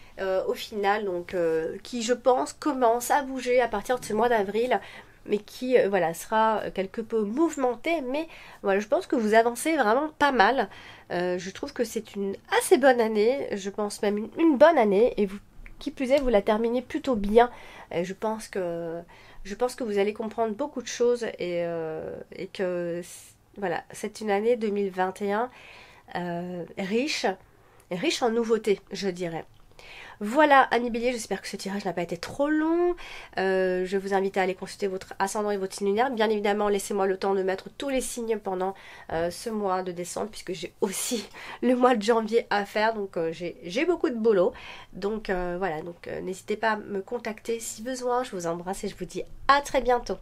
au final, donc qui je pense commence à bouger à partir de ce mois d'avril, mais qui voilà, sera quelque peu mouvementé, mais voilà, je pense que vous avancez vraiment pas mal. Je trouve que c'est une assez bonne année, je pense même une bonne année, et vous, qui plus est, vous la terminez plutôt bien. Je pense que vous allez comprendre beaucoup de choses et que voilà, c'est une année 2021 riche en nouveautés, je dirais. Voilà, amis béliers, j'espère que ce tirage n'a pas été trop long. Je vous invite à aller consulter votre ascendant et votre signe lunaire. Bien évidemment, laissez-moi le temps de mettre tous les signes pendant ce mois de décembre, puisque j'ai aussi le mois de janvier à faire. Donc j'ai beaucoup de boulot. Donc voilà, donc n'hésitez pas à me contacter si besoin. Je vous embrasse et je vous dis à très bientôt.